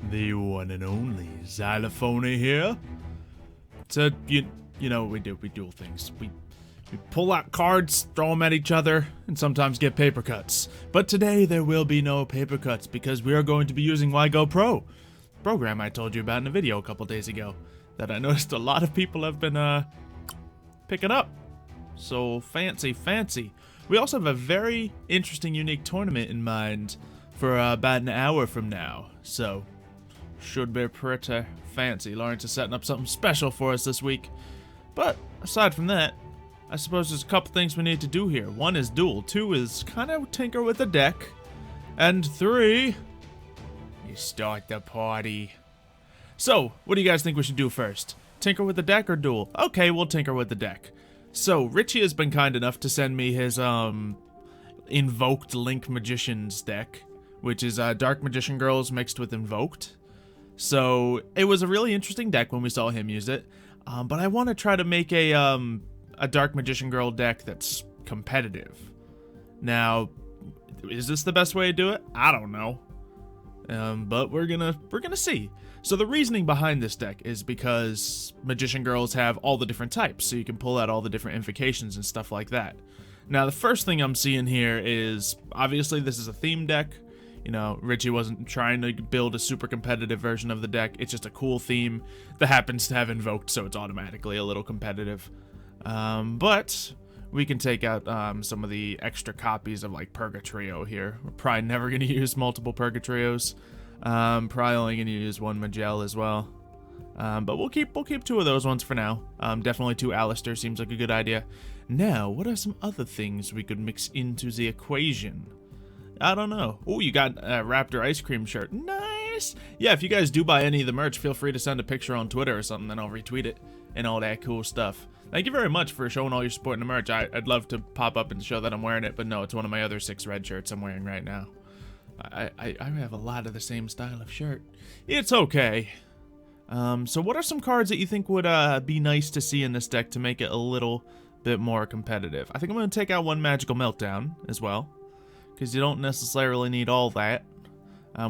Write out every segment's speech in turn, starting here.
The one and only Xylophone here. So, you know what we do. We duel things. We pull out cards, throw them at each other, and sometimes get paper cuts. But today there will be no paper cuts because we are going to be using Yugioh Pro, program I told you about in a video a couple days ago that I noticed a lot of people have been picking up. So fancy. We also have a very interesting, unique tournament in mind for about an hour from now. So should be pretty fancy. Lawrence is setting up something special for us this week. But aside from that, I suppose there's a couple things we need to do here. One is duel. 2 is kind of tinker with the deck. And 3, you start the party. So, what do you guys think we should do first? Tinker with the deck or duel? Okay, we'll tinker with the deck. So, Richie has been kind enough to send me his Invoked Link Magicians deck, which is Dark Magician Girls mixed with Invoked. So, it was a really interesting deck when we saw him use it. But I want to try to make a Dark Magician Girl deck that's competitive. Now, is this the best way to do it? I don't know. But we're gonna see. So the reasoning behind this deck is because Magician Girls have all the different types, so you can pull out all the different invocations and stuff like that. Now, the first thing I'm seeing here is, obviously this is a theme deck. You know, Richie wasn't trying to build a super competitive version of the deck. It's just a cool theme that happens to have Invoked, so it's automatically a little competitive. But we can take out some of the extra copies of like Purgatrio here. We're probably never going to use multiple Purgatrios. Probably only going to use one Magel as well. But we'll keep 2 of those ones for now. Definitely 2 Alistair seems like a good idea. Now, what are some other things we could mix into the equation? I don't know. Oh, you got a Raptor ice cream shirt. Nice! Yeah, if you guys do buy any of the merch, feel free to send a picture on Twitter or something, then I'll retweet it and all that cool stuff. Thank you very much for showing all your support in the merch. I'd love to pop up and show that I'm wearing it, but no, it's one of my other 6 red shirts I'm wearing right now. I have a lot of the same style of shirt. It's okay. So what are some cards that you think would be nice to see in this deck to make it a little bit more competitive? I think I'm going to take out 1 Magical Meltdown as well, because you don't necessarily need all that.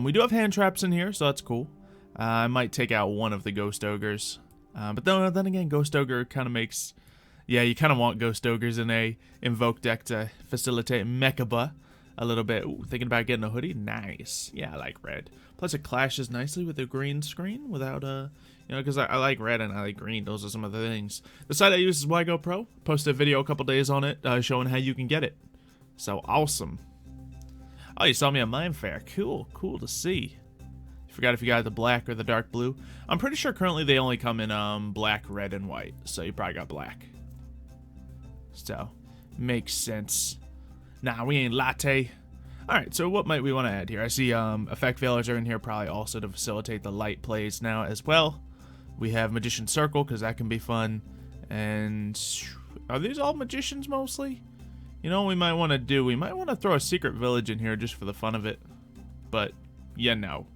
We do have hand traps in here, so that's cool. I might take out 1 of the Ghost Ogres. But then again, Ghost Ogre kind of makes... Yeah, you kind of want Ghost Ogres in a Invoke deck to facilitate Mechaba a little bit. Ooh, thinking about getting a hoodie? Nice. Yeah, I like red. Plus, it clashes nicely with the green screen without you know, because I like red and I like green. Those are some of the things. The site I use is Yugioh Pro. Posted a video a couple days on it showing how you can get it. So, awesome. Oh, you saw me at Mime Fair. Cool. Cool to see. Forgot if you got the black or the dark blue. I'm pretty sure currently they only come in black, red, and white. So you probably got black. So, makes sense. Nah, we ain't latte. Alright, so what might we want to add here? I see effect failures are in here probably also to facilitate the light plays now as well. We have Magician Circle because that can be fun. And are these all magicians mostly? You know what we might want to do? We might want to throw a secret village in here just for the fun of it. But, yeah, no.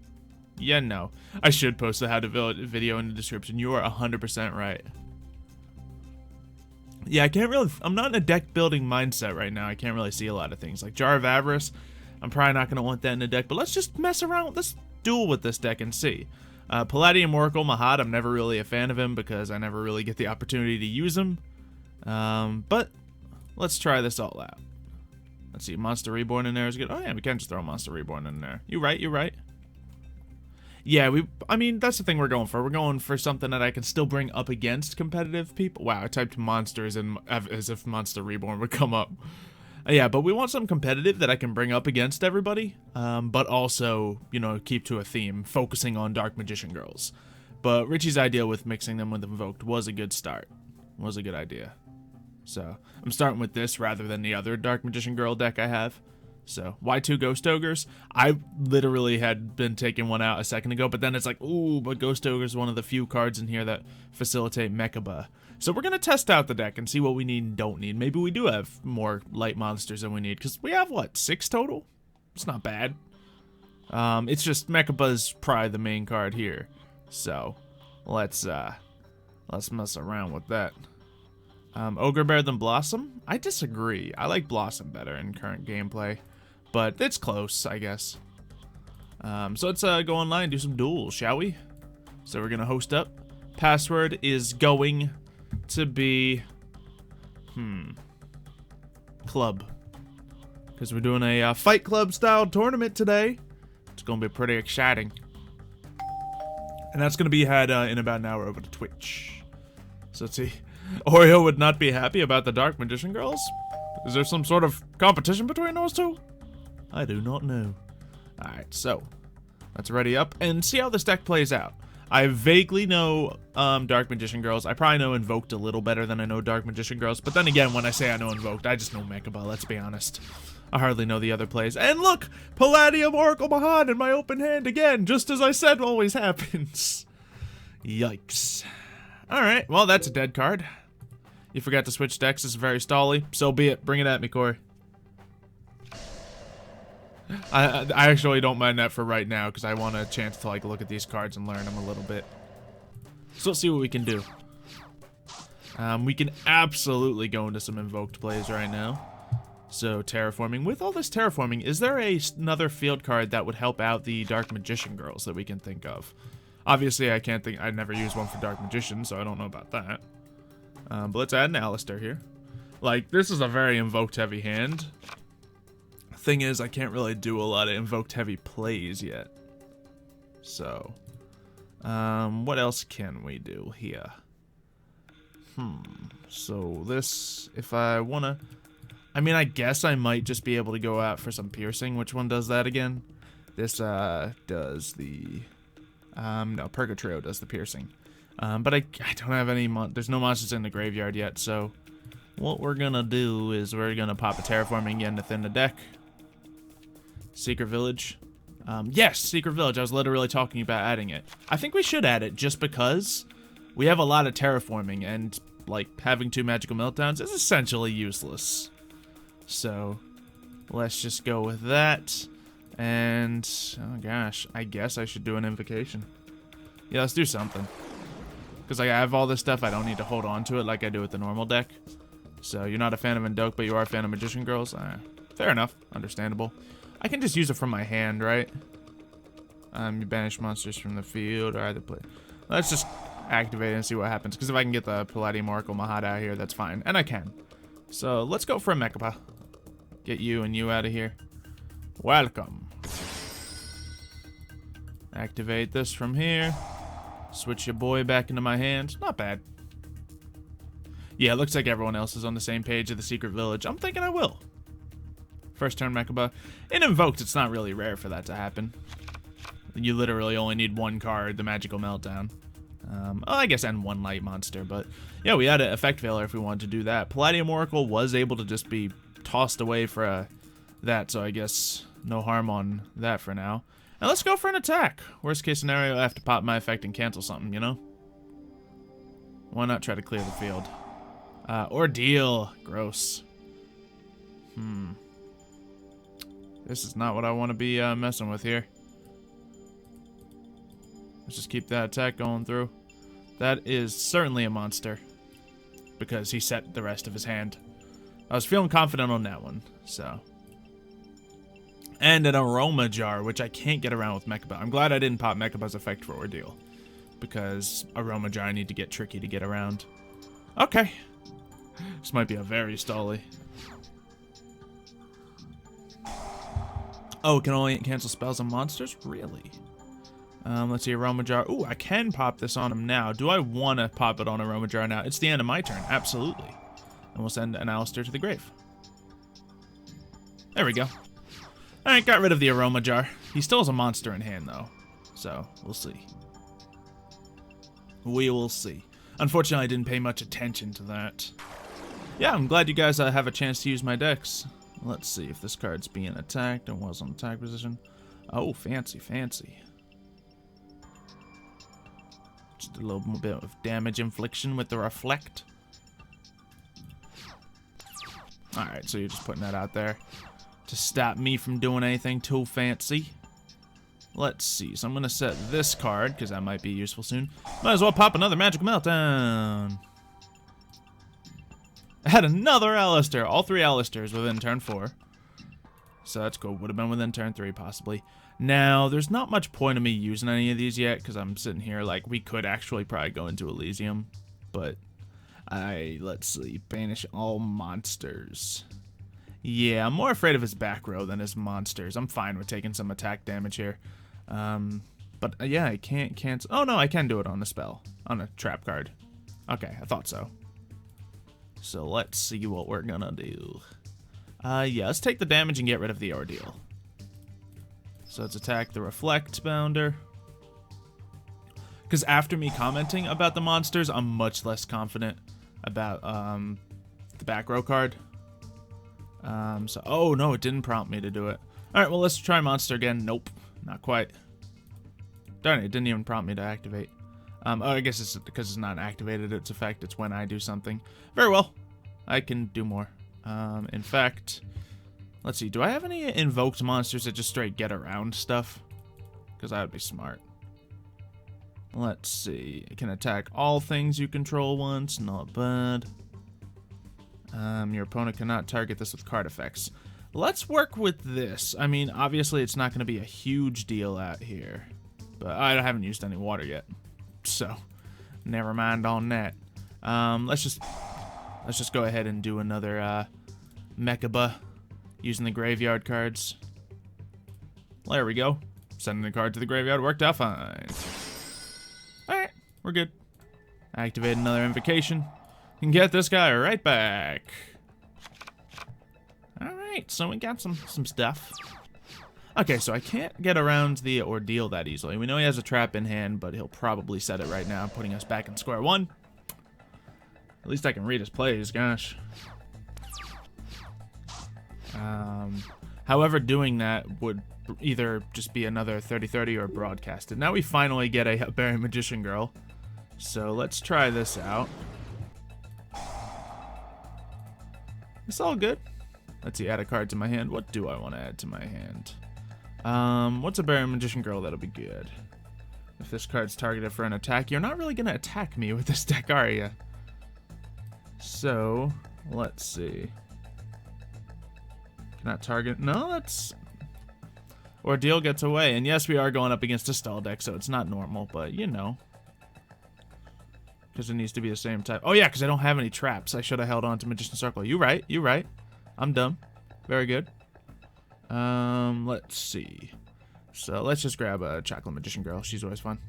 Yeah, no. I should post the how to build video in the description. You are 100% right. Yeah, I'm not in a deck building mindset right now. I can't really see a lot of things. Like Jar of Avarice, I'm probably not going to want that in a deck. But let's just mess around. Let's duel with this deck and see. Palladium Oracle Mahad, I'm never really a fan of him because I never really get the opportunity to use him. But let's try this all out. Let's see, Monster Reborn in there is good. Oh yeah, we can just throw Monster Reborn in there. You're right. Yeah, I mean, that's the thing we're going for. We're going for something that I can still bring up against competitive people. Wow, I typed monsters and as if Monster Reborn would come up. Yeah, but we want something competitive that I can bring up against everybody, but also, you know, keep to a theme, focusing on Dark Magician Girls. But Richie's idea with mixing them with Invoked was a good start. Was a good idea. So, I'm starting with this rather than the other Dark Magician Girl deck I have. So, why 2 Ghost Ogres? I literally had been taking one out a second ago, but then it's like, ooh, but Ghost Ogre is one of the few cards in here that facilitate Mechaba. So we're going to test out the deck and see what we need and don't need. Maybe we do have more light monsters than we need, because we have, what, 6 total? It's not bad. It's just Mechaba is probably the main card here. So, let's mess around with that. Ogre Bear than Blossom? I disagree. I like Blossom better in current gameplay. But it's close, I guess. So let's go online and do some duels, shall we? So we're gonna host up. Password is going to be club, because we're doing a Fight Club style tournament today. It's gonna be pretty exciting, and that's gonna be had in about an hour over to Twitch. So let's see. Oreo would not be happy about the Dark Magician girls. Is there some sort of competition between those two? I do not know. Alright, so let's ready up and see how this deck plays out. I vaguely know Dark Magician girls. I probably know Invoked a little better than I know Dark Magician girls. But then again, when I say I know Invoked, I just know Mechaba, let's be honest. I hardly know the other plays. And look! Palladium Oracle Mahan in my open hand again, just as I said always happens. Yikes. Alright, well that's a dead card. You forgot to switch decks, it's very stally. So be it, bring it at me, Corey. I actually don't mind that for right now, because I want a chance to like look at these cards and learn them a little bit. So let's see what we can do. We can absolutely go into some invoked plays right now. So terraforming. With all this terraforming, is there another field card that would help out the Dark Magician girls that we can think of? Obviously, I can't think. I never used one for Dark Magician, so I don't know about that. But let's add an Alistair here. Like, this is a very invoked heavy hand. Thing is, I can't really do a lot of invoked heavy plays yet. So, what else can we do here? So this, if I wanna, I mean, I guess I might just be able to go out for some piercing. Which one does that again? This, does the, no, Purgatrio does the piercing. But I don't have any, there's no monsters in the graveyard yet, so what we're gonna do is we're gonna pop a terraforming again to thin the deck. Secret Village. Yes, Secret Village. I was literally talking about adding it. I think we should add it just because we have a lot of terraforming, and like having 2 magical meltdowns is essentially useless. So let's just go with that. And oh gosh, I guess I should do an invocation. Yeah, let's do something. Because I have all this stuff, I don't need to hold on to it like I do with the normal deck. So you're not a fan of Invoke, but you are a fan of Magician Girls? Fair enough. Understandable. I can just use it from my hand, right? You banish monsters from the field or either play. Let's just activate it and see what happens. Because if I can get the Palladium Oracle Mahat out here, that's fine. And I can. So let's go for a Mechaba. Get you and you out of here. Welcome. Activate this from here. Switch your boy back into my hand. Not bad. Yeah, it looks like everyone else is on the same page of the Secret Village. I'm thinking I will. First turn Mechaba. In Invoked, it's not really rare for that to happen. You literally only need 1 card, the Magical Meltdown. I guess and 1 light monster, but yeah, we had an Effect Failure if we wanted to do that. Palladium Oracle was able to just be tossed away for that, so I guess no harm on that for now. And let's go for an attack. Worst case scenario, I have to pop my effect and cancel something, you know? Why not try to clear the field? Ordeal. Gross. This is not what I want to be messing with here. Let's just keep that attack going through. That is certainly a monster. Because he set the rest of his hand. I was feeling confident on that one, so. And an Aroma Jar, which I can't get around with Mechaba. I'm glad I didn't pop Mechaba's effect for Ordeal. Because Aroma Jar I need to get tricky to get around. Okay. This might be a very stally. Oh, it can only cancel spells on monsters? Really? Let's see, Aroma Jar. Ooh, I can pop this on him now. Do I want to pop it on Aroma Jar now? It's the end of my turn, absolutely. And we'll send an Alistair to the grave. There we go. Alright, got rid of the Aroma Jar. He still has a monster in hand, though. So, we'll see. We will see. Unfortunately, I didn't pay much attention to that. Yeah, I'm glad you guys have a chance to use my decks. Let's see if this card's being attacked and was on attack position. Oh, fancy, fancy. Just a little bit of damage infliction with the Reflect. Alright, so you're just putting that out there to stop me from doing anything too fancy. Let's see, so I'm going to set this card, because that might be useful soon. Might as well pop another Magical Meltdown. I had another Alistair. All 3 Alistairs within turn 4. So that's cool. Would have been within turn 3, possibly. Now, there's not much point in me using any of these yet, because I'm sitting here like we could actually probably go into Elysium. But, let's see. Banish all monsters. Yeah, I'm more afraid of his back row than his monsters. I'm fine with taking some attack damage here. But, yeah, I can't cancel. Oh, no, I can do it on a spell. On a trap card. Okay, I thought so. So, let's see what we're gonna do. Yeah, let's take the damage and get rid of the ordeal. So let's attack the Reflect Bounder. Because after me commenting about the monsters, I'm much less confident about the back row card. Oh no, it didn't prompt me to do it. Alright, well let's try monster again. Nope, not quite. Darn it, it didn't even prompt me to activate. Oh, I guess it's because it's not activated its effect. It's when I do something. Very well, I can do more. In fact, let's see. Do I have any invoked monsters that just straight get around stuff? Because that would be smart. Let's see. It can attack all things you control once. Not bad. Your opponent cannot target this with card effects. Let's work with this. I mean, obviously, it's not going to be a huge deal out here. But I haven't used any water yet. So, never mind on that. Let's just go ahead and do another Mechaba using the graveyard cards. There we go. Sending the card to the graveyard worked out fine. Alright, we're good. Activate another invocation. And get this guy right back. Alright, so we got some stuff. Okay, so I can't get around the ordeal that easily. We know he has a trap in hand, but he'll probably set it right now, putting us back in square one. At least I can read his plays, gosh. However, doing that would either just be another 30-30 or broadcasted. Now we finally get a Berry Magician Girl. So let's try this out. It's all good. Let's see, add a card to my hand. What do I want to add to my hand? What's a Berry Magician Girl that'll be good? If this card's targeted for an attack, you're not really going to attack me with this deck, are you? So, let's see. Cannot target. No, that's... Ordeal gets away. And yes, we are going up against a stall deck, so it's not normal, but you know. Because it needs to be the same type. Oh, yeah, because I don't have any traps. I should have held on to Magician Circle. You're right. You're right. I'm dumb. Very good. Let's see. So, let's just grab a Chocolate Magician Girl. She's always fun.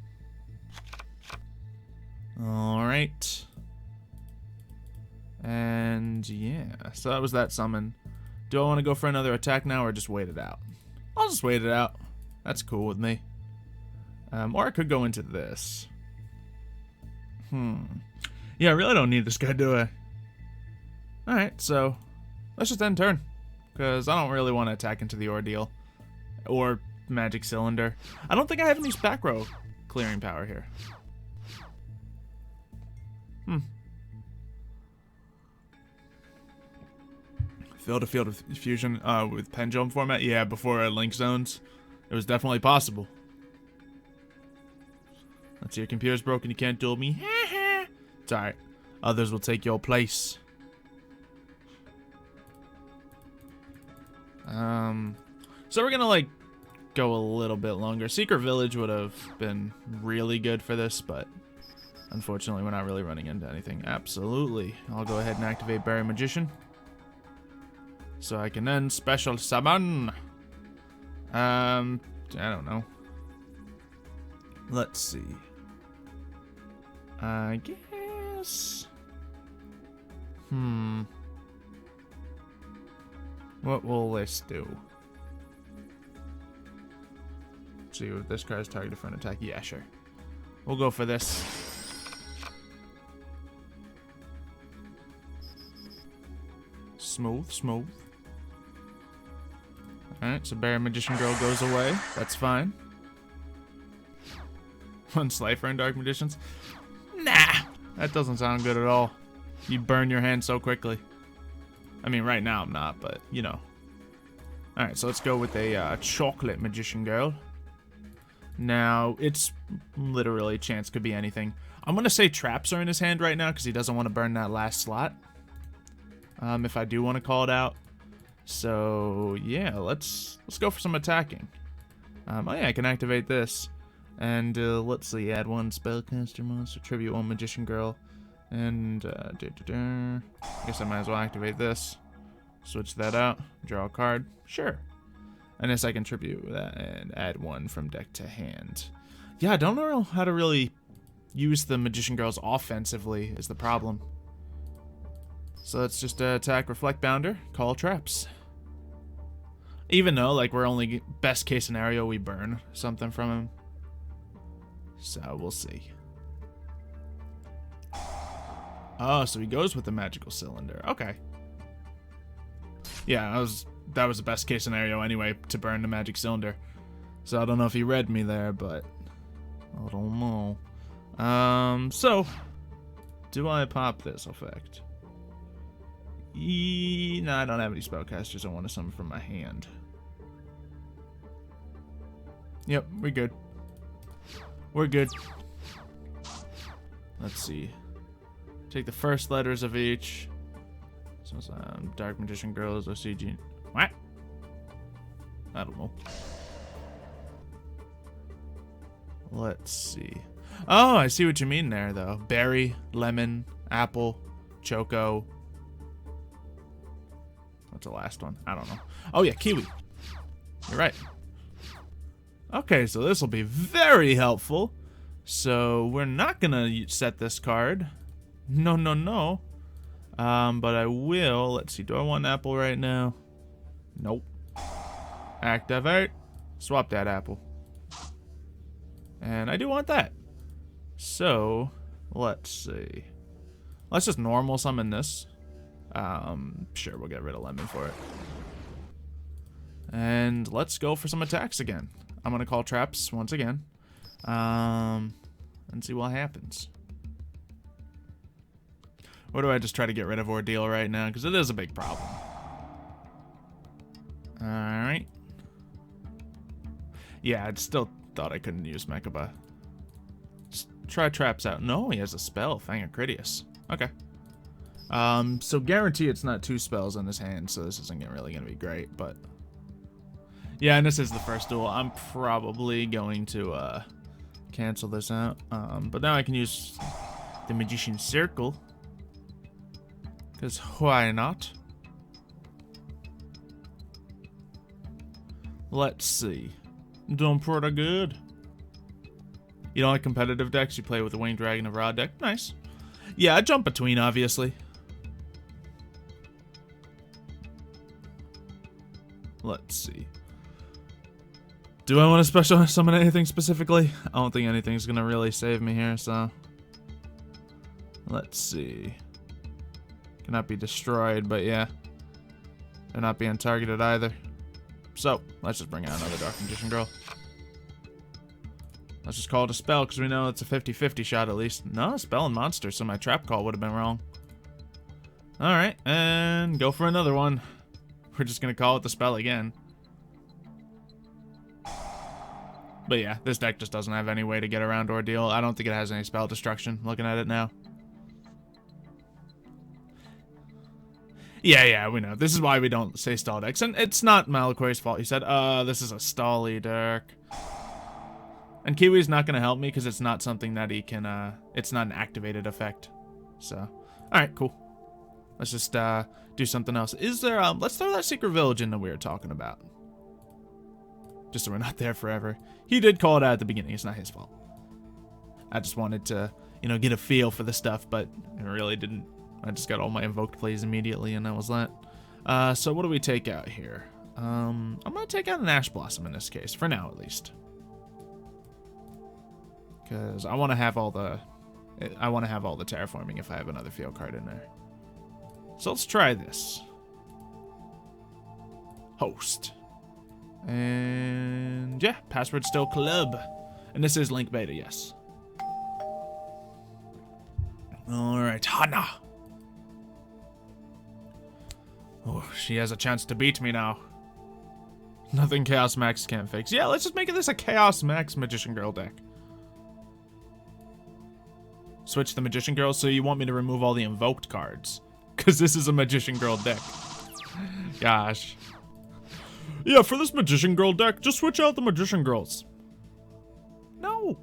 Alright. And, yeah. So, that was that summon. Do I want to go for another attack now or just wait it out? I'll just wait it out. That's cool with me. Or I could go into this. Yeah, I really don't need this guy, do I? Alright, so let's just end turn. Because I don't really want to attack into the Ordeal. Or Magic Cylinder. I don't think I have any back row clearing power here. Field to field fusion with pendulum format? Yeah, before link zones. It was definitely possible. Let's see, your computer's broken, you can't duel me. It's alright. Others will take your place. So we're gonna like go a little bit longer. Secret Village would have been really good for this, but unfortunately we're not really running into anything. Absolutely. I'll go ahead and activate Berry Magician. So I can then special summon. I don't know. Let's see. I guess. What will this do? Let's see if this card's targeted for an attack. Yeah, sure. We'll go for this. Smooth, smooth. Alright, so Berry Magician Girl goes away. That's fine. One Slifer and Dark Magicians? Nah! That doesn't sound good at all. You burn your hand so quickly. I mean, right now I'm not, but, you know. Alright, so let's go with a Chocolate Magician Girl. Now, it's literally chance could be anything. I'm going to say traps are in his hand right now because he doesn't want to burn that last slot. If I do want to call it out. So yeah, let's go for some attacking. Oh yeah, I can activate this. And let's see, add 1 spellcaster monster, tribute 1 magician girl, and I guess I might as well activate this. Switch that out, draw a card, sure. And guess I can tribute that and add 1 from deck to hand. Yeah, I don't know how to really use the magician girls offensively is the problem. So let's just attack Reflect Bounder, call traps. Even though, like, we're only best case scenario, we burn something from him. So we'll see. Oh, so he goes with the magical cylinder. Okay. Yeah, that was the best case scenario anyway, to burn the magic cylinder. So I don't know if he read me there, but I don't know. So do I pop this effect? No, I don't have any spellcasters I want to summon from my hand. Yep, we're good. We're good. Let's see. Take the first letters of each. So Dark Magician Girls, OCG. What? I don't know. Let's see. Oh, I see what you mean there, though. Berry, lemon, apple, choco. What's the last one? I don't know. Oh, yeah, kiwi. You're right. Okay, so this will be very helpful. So we're not going to set this card. No, no, no. But I will. Let's see. Do I want an apple right now? Nope. Activate. Swap that apple. And I do want that. So, let's see. Let's just normal summon this. Sure, we'll get rid of lemon for it. And let's go for some attacks again. I'm going to call traps once again. And see what happens. Or do I just try to get rid of Ordeal right now? Because it is a big problem. Alright. Yeah, I still thought I couldn't use Mechaba. Just try traps out. No, he has a spell, Fang of Critias. Okay. So guarantee it's not 2 spells in his hand, so this isn't really going to be great, but... Yeah, and this is the first duel. I'm probably going to cancel this out. But now I can use the Magician Circle. Because why not? Let's see. Doing pretty good. You don't like competitive decks? You play with the Winged Dragon of Ra deck? Nice. Yeah, I jump between, obviously. Let's see. Do I want to special summon anything specifically? I don't think anything's going to really save me here, so... Let's see. Cannot be destroyed, but yeah. They're not being targeted either. So, let's just bring out another Dark Magician Girl. Let's just call it a spell, because we know it's a 50-50 shot at least. No, spell and monster, so my trap call would have been wrong. Alright, and go for another one. We're just going to call it the spell again. But yeah, this deck just doesn't have any way to get around Ordeal. I don't think it has any spell destruction, looking at it now. Yeah, we know. This is why we don't say stall decks. And it's not Malakoi's fault. He said, this is a stally deck. And Kiwi's not going to help me because it's not something that he can, it's not an activated effect. So, alright, cool. Let's just, do something else. Is there, let's throw that secret village in that we were talking about. Just so we're not there forever. He did call it out at the beginning. It's not his fault. I just wanted to, you know, get a feel for the stuff, but it really didn't. I just got all my invoked plays immediately, and that was that. So what do we take out here? I'm gonna take out an Ash Blossom in this case, for now at least. Because I want to have all the terraforming if I have another field card in there. So let's try this. Host. And yeah, password still club. And this is Link Beta, yes. Alright, Hana. Oh, she has a chance to beat me now. Nothing Chaos Max can't fix. Yeah, let's just make this a Chaos Max Magician Girl deck. Switch the Magician Girl, so you want me to remove all the invoked cards. Because this is a Magician Girl deck. Gosh. Yeah, for this Magician Girl deck, just switch out the Magician Girls. No.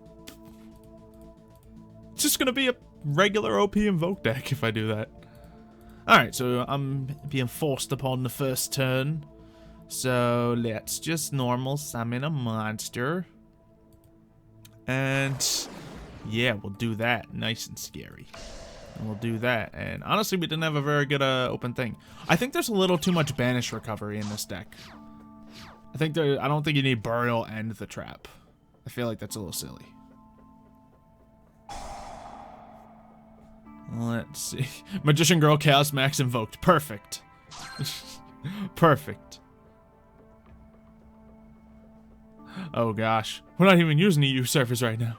It's just gonna be a regular OP Invoke deck if I do that. Alright, so I'm being forced upon the first turn. So let's just normal summon a monster. And yeah, we'll do that. Nice and scary. And we'll do that. And honestly, we didn't have a very good open thing. I think there's a little too much banish recovery in this deck. I don't think you need burial and the trap. I feel like that's a little silly. Let's see. Magician Girl, Chaos Max invoked. Perfect. Perfect. Oh gosh. We're not even using EU servers right now.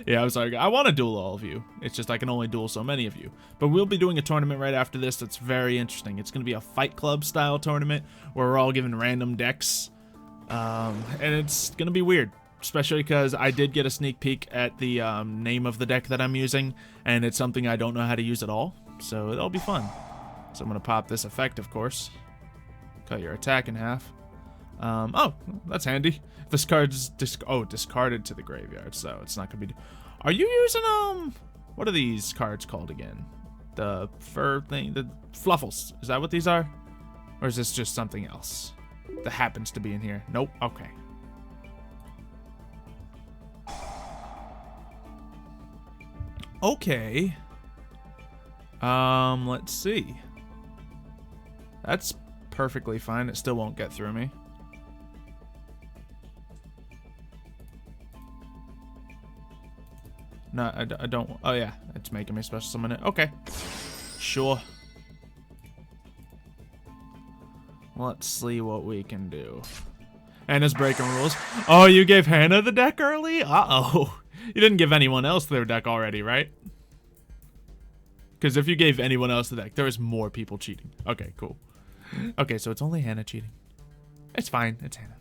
Yeah, I'm sorry. I want to duel all of you. It's just I can only duel so many of you. But we'll be doing a tournament right after this that's very interesting. It's going to be a Fight Club style tournament where we're all given random decks. And it's going to be weird. Especially because I did get a sneak peek at the name of the deck that I'm using. And it's something I don't know how to use at all. So it'll be fun. So I'm going to pop this effect, of course. Cut your attack in half. Oh, that's handy. This card's discarded to the graveyard, so it's not gonna be. Are you using what are these cards called again? The fur thing, the fluffles. Is that what these are, or is this just something else that happens to be in here? Nope. Okay. Okay. Let's see. That's perfectly fine. It still won't get through me. No, I don't. Oh, yeah. It's making me special summon it. Okay. Sure. Let's see what we can do. Hannah's breaking rules. Oh, you gave Hannah the deck early? Uh-oh. You didn't give anyone else their deck already, right? Because if you gave anyone else the deck, there is more people cheating. Okay, cool. Okay, so it's only Hannah cheating. It's fine. It's Hannah.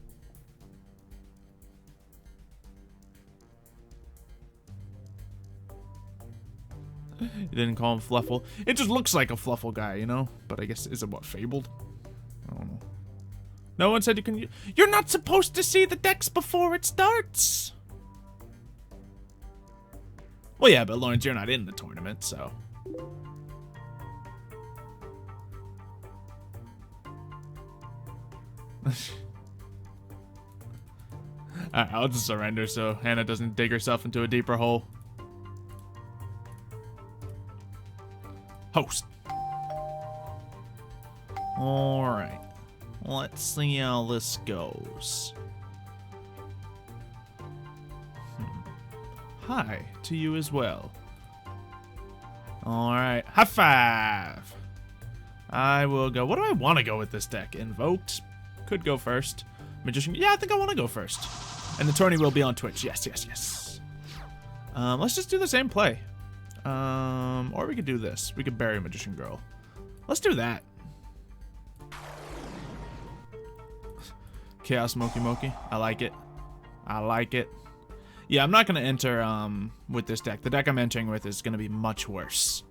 You didn't call him Fluffle. It just looks like a Fluffle guy, you know? But I guess, is it what, Fabled? I don't know. No one said you can... You're not supposed to see the decks before it starts! Well, yeah, but Lawrence, you're not in the tournament, so... Alright, I'll just surrender so Hannah doesn't dig herself into a deeper hole. Host. Alright. Let's see how this goes. Hi to you as well. Alright. High five! I will go. What do I want to go with this deck? Invoked? Could go first. Magician? Yeah, I think I want to go first. And the tourney will be on Twitch. Yes, yes, yes. Let's just do the same play. Or we could do this. We could bury Magician Girl. Let's do that. Chaos Moki Moki. I like it. I like it. Yeah, I'm not going to enter with this deck. The deck I'm entering with is going to be much worse.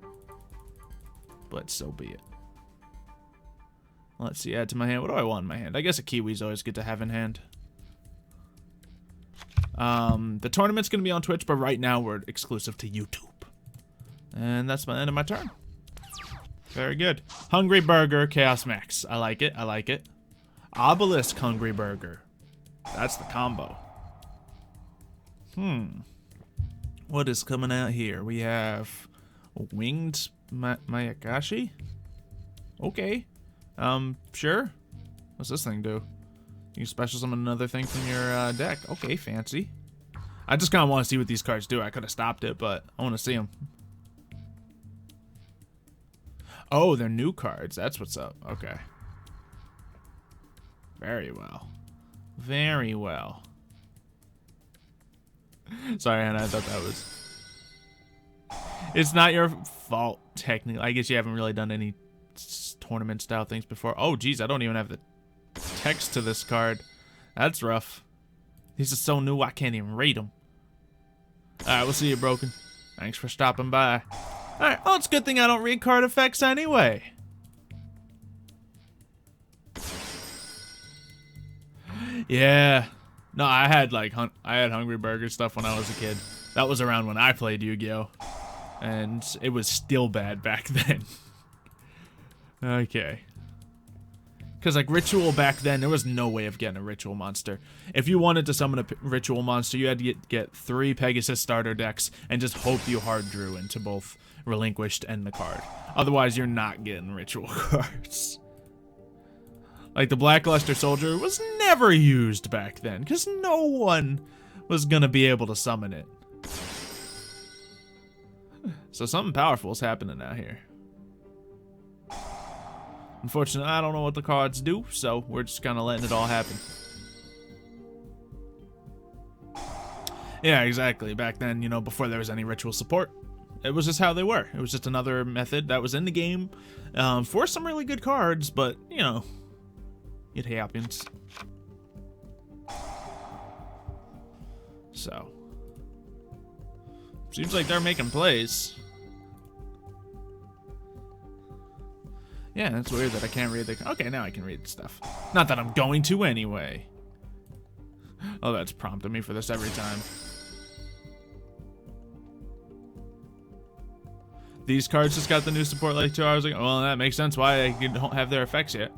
But so be it. Let's see, add to my hand. What do I want in my hand? I guess a Kiwi's always good to have in hand. The tournament's going to be on Twitch, but right now we're exclusive to YouTube. And that's my end of my turn. Very good. Hungry Burger, Chaos Max. I like it. I like it. Obelisk Hungry Burger. That's the combo. What is coming out here? We have Winged Mayakashi. Okay. Sure. What's this thing do? You special summon another thing from your deck. Okay, fancy. I just kind of want to see what these cards do. I could have stopped it, but I want to see them. Oh, they're new cards. That's what's up. Okay. Very well. Very well. Sorry, Hannah. I thought that was... It's not your fault, technically. I guess you haven't really done any tournament style things before. Oh, geez. I don't even have the text to this card. That's rough. These are so new, I can't even read them. Alright, we'll see you, Broken. Thanks for stopping by. Alright, well, it's a good thing I don't read card effects anyway. Yeah. No, I had like Hungry Burger stuff when I was a kid. That was around when I played Yu-Gi-Oh! And it was still bad back then. Okay. Because like Ritual back then, there was no way of getting a Ritual monster. If you wanted to summon a Ritual monster, you had to get 3 Pegasus starter decks and just hope you hard drew into both Relinquished and the card. Otherwise, you're not getting Ritual cards. Like the Blackluster Soldier was never used back then because no one was gonna be able to summon it. So something powerful is happening out here. Unfortunately, I don't know what the cards do, so we're just kind of letting it all happen. Yeah, exactly. Back then, you know, before there was any ritual support, it was just how they were. It was just another method that was in the game for some really good cards, but, you know, it happens. So, seems like they're making plays. Yeah, that's weird that I can't read the... Okay, now I can read stuff. Not that I'm going to anyway. Oh, that's prompting me for this every time. These cards just got the new support like 2 hours ago. Well, that makes sense why they don't have their effects yet.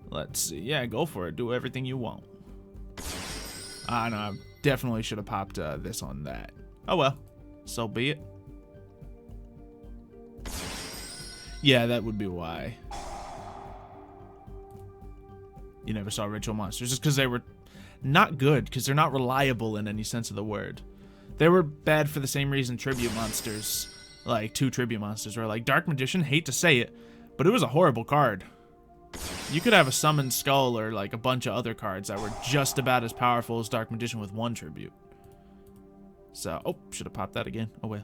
Let's see. Yeah, go for it. Do everything you want. Ah, no, I definitely should have popped this on that. Oh, well. So be it. Yeah, that would be why. You never saw Ritual Monsters. Just because they were not good. Because they're not reliable in any sense of the word. They were bad for the same reason Tribute Monsters, like 2 Tribute Monsters were. Like Dark Magician, hate to say it, but it was a horrible card. You could have a Summoned Skull or like a bunch of other cards that were just about as powerful as Dark Magician with 1 Tribute. So, oh, should have popped that again. Oh well.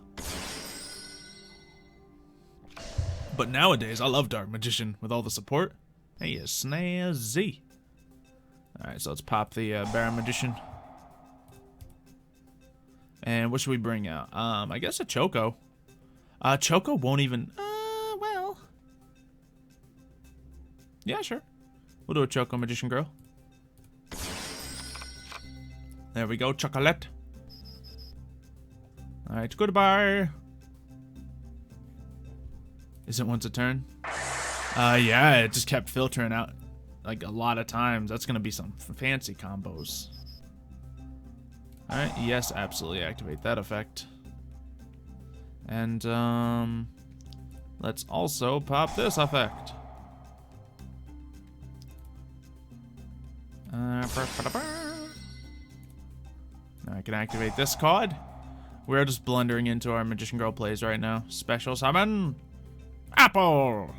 But nowadays, I love Dark Magician with all the support. Hey, is snazzy. Alright, so let's pop the Baron Magician. And what should we bring out? I guess a Choco. Choco won't even... well... Yeah, sure. We'll do a Choco Magician Girl. There we go, chocolate. Alright, goodbye. Is it once a turn? Yeah, it just kept filtering out like a lot of times. That's gonna be some fancy combos. Alright, yes, absolutely activate that effect. And let's also pop this effect. Now I can activate this card. We're just blundering into our Magician Girl plays right now. Special summon Apple.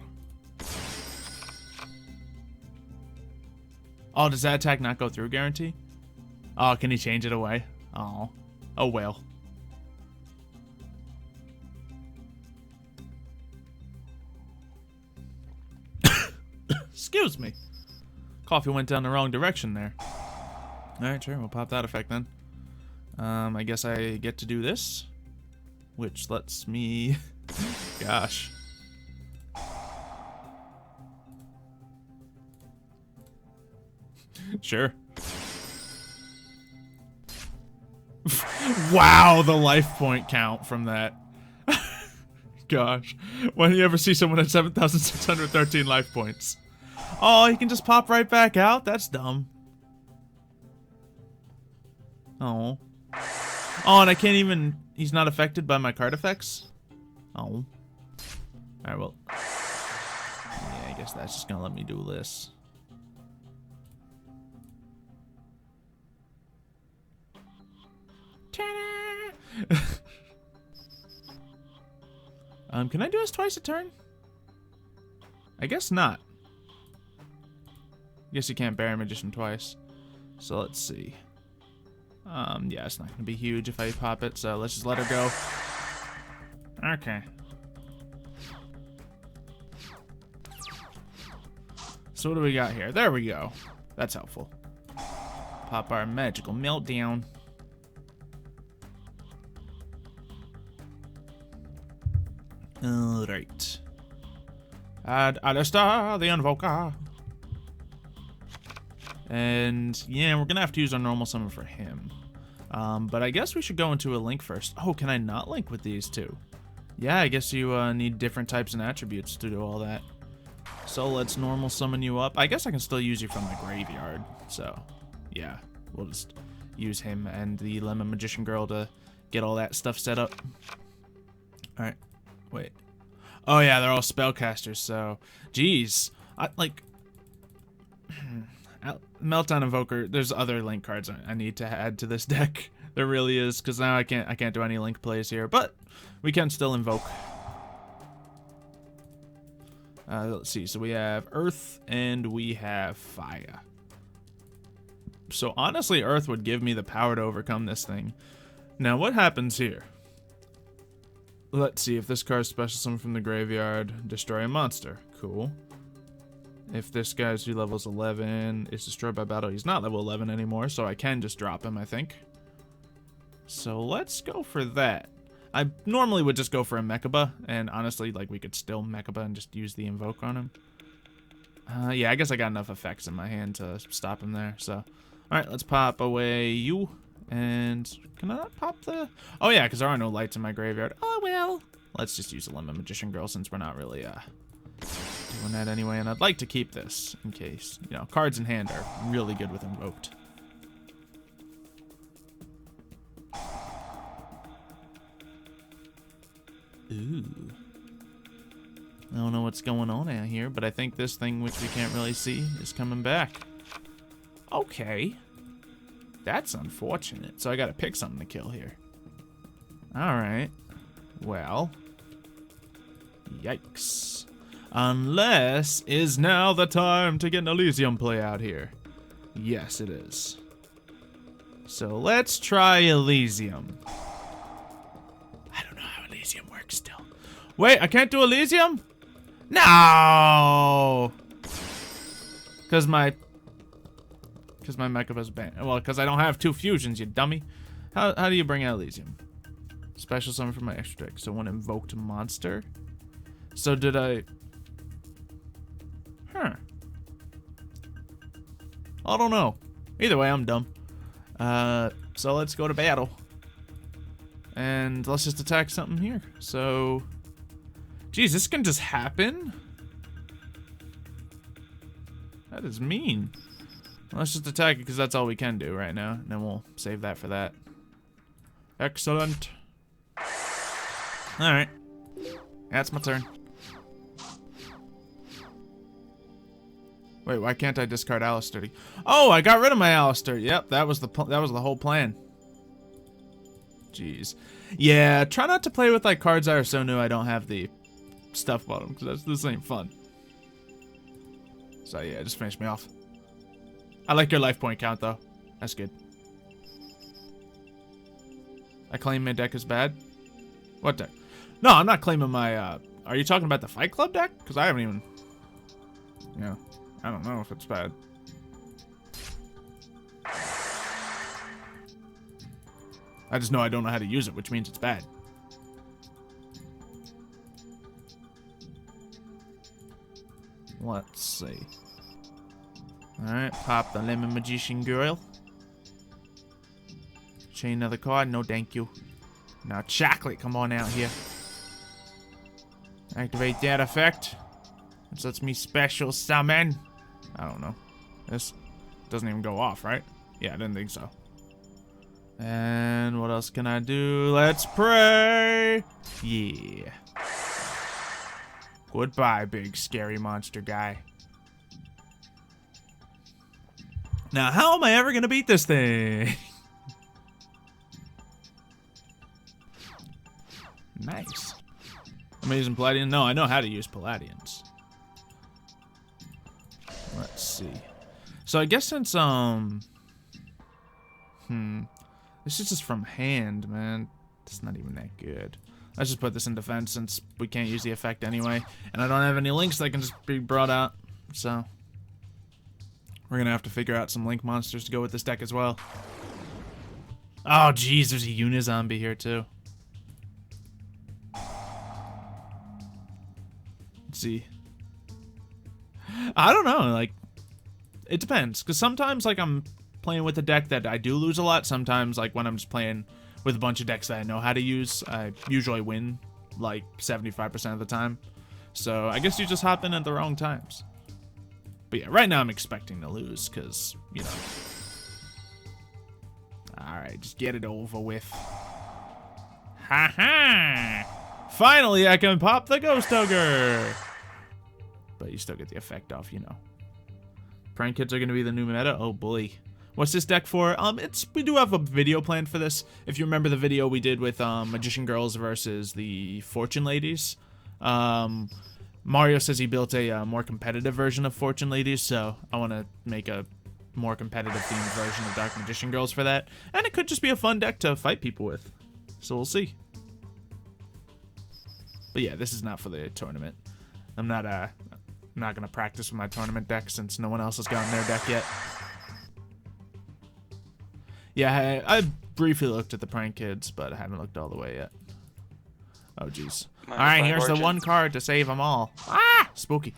Oh, does that attack not go through guarantee? Oh, can he change it away? Oh. Oh well. Excuse me. Coffee went down the wrong direction there. Alright, sure, we'll pop that effect then. I guess I get to do this, which lets me... Gosh. Sure. Wow, the life point count from that. Gosh. When do you ever see someone at 7,613 life points? Oh, he can just pop right back out? That's dumb. Oh. Oh, and I can't even... He's not affected by my card effects? Oh. Alright, well... Yeah, I guess that's just gonna let me do this. Can I do this twice a turn? I guess not. I guess you can't Baron Magician twice. So let's see. Yeah, it's not gonna be huge if I pop it, so let's just let her go. Okay. So what do we got here? There we go. That's helpful. Pop our Magical Meltdown. Alright. Add Alistair, the Invoker. And yeah, we're gonna have to use our normal summon for him. But I guess we should go into a link first. Oh, can I not link with these two? Yeah, I guess you need different types and attributes to do all that. So let's normal summon you up. I guess I can still use you from the graveyard. So yeah, we'll just use him and the Lemon Magician Girl to get all that stuff set up. Alright, wait. Oh yeah, they're all spellcasters, so... Jeez. Meltdown Invoker, there's other link cards I need to add to this deck. There really is, because now I can't do any link plays here, but we can still invoke. Let's see, so we have Earth and we have Fire. So honestly, Earth would give me the power to overcome this thing. Now, what happens here? Let's see, if this card special summon from the graveyard, destroy a monster. Cool. If this guy's who levels 11 is destroyed by battle, he's not level 11 anymore, so I can just drop him, I think. So let's go for that. I normally would just go for a Mechaba, and honestly, like, we could still Mechaba and just use the Invoke on him. Yeah, I guess I got enough effects in my hand to stop him there, so. Alright, let's pop away you. And can I not pop the... Oh yeah, because there are no lights in my graveyard. Oh well. Let's just use a Lemon Magician Girl since we're not really doing that anyway. And I'd like to keep this in case, you know, cards in hand are really good with Invoked. Ooh. I don't know what's going on out here, but I think this thing, which we can't really see, is coming back. Okay. That's unfortunate. So I gotta pick something to kill here. Alright. Well. Yikes. Unless, is now the time to get an Elysium play out here? Yes, it is. So let's try Elysium. I don't know how Elysium works still. Wait, I can't do Elysium? No! Because my Mechaba's banned. Well, because I don't have 2 fusions, you dummy. How do you bring out Elysium? Special summon from my extra deck. So one invoked monster. So did I... Huh. I don't know. Either way, I'm dumb. So let's go to battle. And let's just attack something here. So... Geez, this can just happen? That is mean. Let's just attack it because that's all we can do right now. And then we'll save that for that. Excellent. Alright. That's my turn. Wait, why can't I discard Alistair? Oh, I got rid of my Alistair. Yep, that was the whole plan. Jeez. Yeah, try not to play with like cards that are so new I don't have the stuff about them, because this ain't fun. So yeah, just finish me off. I like your life point count though. That's good. I claim my deck is bad. What deck? No, I'm not claiming my. Are you talking about the Fight Club deck? Because I haven't even. Yeah, I don't know if it's bad. I just know I don't know how to use it, which means it's bad. Let's see. Alright, pop the Lemon Magician Girl. Chain another card. No, thank you. Now, Chocolate, come on out here. Activate that effect. This lets me special summon. I don't know. This doesn't even go off, right? Yeah, I didn't think so. And what else can I do? Let's pray. Yeah. Goodbye, big scary monster guy. Now, how am I ever gonna beat this thing? Nice. Am I using Palladian? No, I know how to use Palladians. Let's see. So I guess since this is just from hand, man. It's not even that good. Let's just put this in defense since we can't use the effect anyway. And I don't have any links that can just be brought out. So we're gonna have to figure out some link monsters to go with this deck as well. Oh geez, there's a Unizombie here too. see. I don't know, like, it depends, because sometimes, like, I'm playing with a deck that I do lose a lot. Sometimes, like, when I'm just playing with a bunch of decks that I know how to use, I usually win, like, 75% of the time. So, I guess you just hop in at the wrong times. But yeah, right now I'm expecting to lose, because, you know. Alright, just get it over with. Ha-ha! Finally, I can pop the Ghost Ogre! But you still get the effect off, you know. Prank hits are going to be the new meta. Oh boy. What's this deck for? We do have a video planned for this. If you remember the video we did with Magician Girls versus the Fortune Ladies. Mario says he built a more competitive version of Fortune Ladies, so I want to make a more competitive themed version of Dark Magician Girls for that. And it could just be a fun deck to fight people with. So we'll see. But yeah, this is not for the tournament. I'm not gonna practice with my tournament deck since no one else has gotten their deck yet. Yeah, I briefly looked at the Prank Kids, but I haven't looked all the way yet. Oh, jeez. Alright, here's the one card to save them all. Ah! Spooky.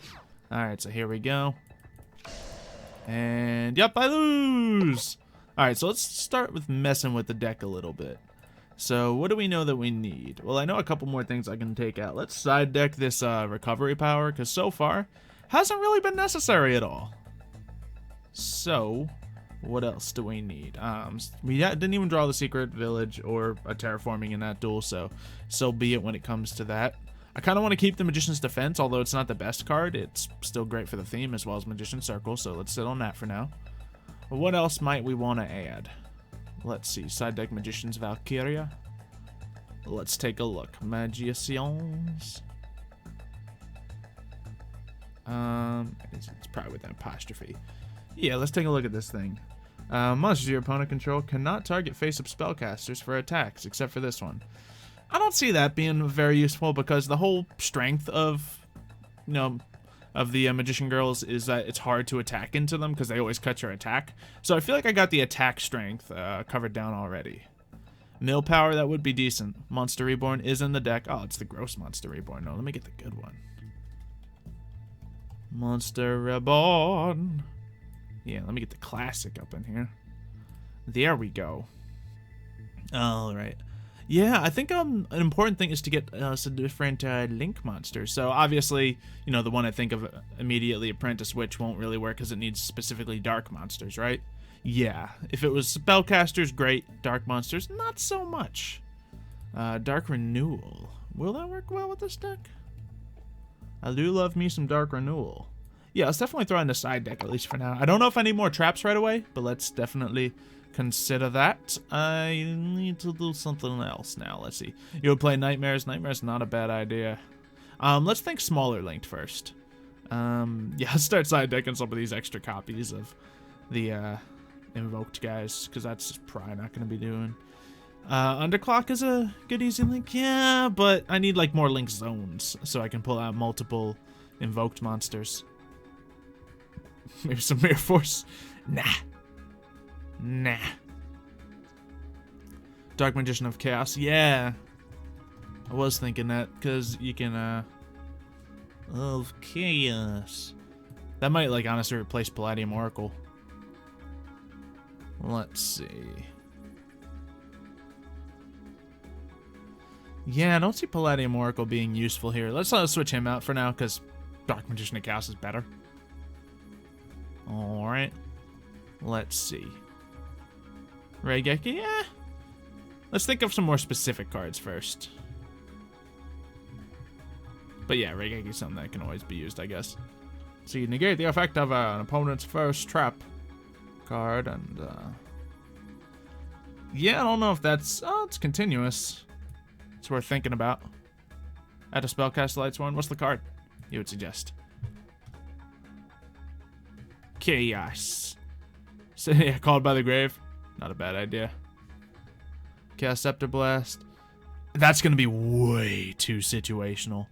Alright, so here we go. And, yep, I lose! Alright, so let's start with messing with the deck a little bit. So, what do we know that we need? Well, I know a couple more things I can take out. Let's side deck this recovery power, because so far, hasn't really been necessary at all. So, what else do we need? We didn't even draw the Secret Village or a Terraforming in that duel, so be it when it comes to that. I kind of want to keep the Magician's Defense, although it's not the best card. It's still great for the theme, as well as Magician's Circle, so let's sit on that for now. What else might we want to add? Let's see, side deck Magician's Valkyria. Let's take a look. Magicians. It's probably with an apostrophe. Yeah, let's take a look at this thing. Monsters your opponent control cannot target face-up spellcasters for attacks, except for this one. I don't see that being very useful because the whole strength of, you know, of the Magician Girls is that it's hard to attack into them because they always cut your attack. So I feel like I got the attack strength covered down already. Mill power, that would be decent. Monster Reborn is in the deck. Oh, it's the gross Monster Reborn. No, let me get the good one. Monster Reborn. Yeah, let me get the classic up in here. There we go. Alright. Yeah, I think an important thing is to get some different link monsters. So obviously, you know, the one I think of immediately, Apprentice Witch, won't really work because it needs specifically dark monsters, right? Yeah, if it was spellcasters, great. Dark monsters, not so much. Dark Renewal. Will that work well with this deck? I do love me some Dark Renewal. Yeah, let's definitely throw in the side deck, at least for now. I don't know if I need more traps right away, but let's definitely consider that. I need to do something else now. Let's see. You would play Nightmares. Nightmares, not a bad idea. Let's think smaller linked first. Yeah, let's start side decking some of these extra copies of the invoked guys, because that's probably not going to be doing. Underclock is a good easy link, yeah, but I need like more link zones so I can pull out multiple invoked monsters. Maybe some Mirror Force. Nah. Dark Magician of Chaos, yeah. I was thinking that because you can of Chaos. That might like honestly replace Palladium Oracle. Let's see. Yeah, I don't see Palladium Oracle being useful here. Let's switch him out for now, because Dark Magician of Chaos is better. Alright. Let's see. Raigeki, yeah. Let's think of some more specific cards first. But yeah, Raigeki is something that can always be used, I guess. So you negate the effect of an opponent's first trap card, and yeah, I don't know if that's... Oh, it's continuous. It's worth thinking about. Add a spellcast Lightsworn. What's the card you would suggest? Chaos. So, yeah, Called by the Grave. Not a bad idea. Chaos Scepter Blast. That's going to be way too situational.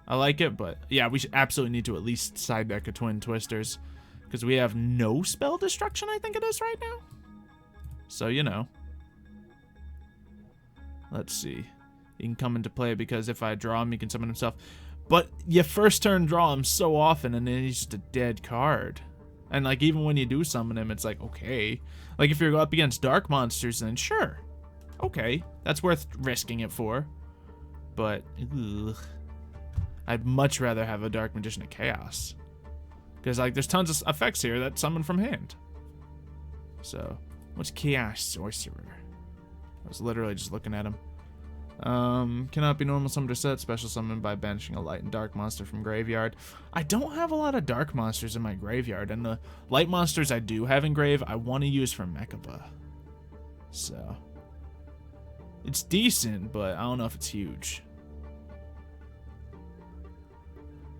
I like it, but yeah, we absolutely need to at least side deck a Twin Twisters. Because we have no spell destruction, I think it is right now. So, you know. Let's see. He can come into play because if I draw him, he can summon himself. But you first turn draw him so often, and then he's just a dead card. And like even when you do summon him, it's like, okay. Like if you're up against dark monsters, then sure. Okay, that's worth risking it for. But ugh, I'd much rather have a Dark Magician of Chaos. Because like there's tons of effects here that summon from hand. So, what's Chaos Sorcerer? I was literally just looking at him. Cannot be normal summoned or set. Special summon by banishing a light and dark monster from graveyard. I don't have a lot of dark monsters in my graveyard, and the light monsters I do have in grave, I want to use for Mechaba. So, it's decent, but I don't know if it's huge.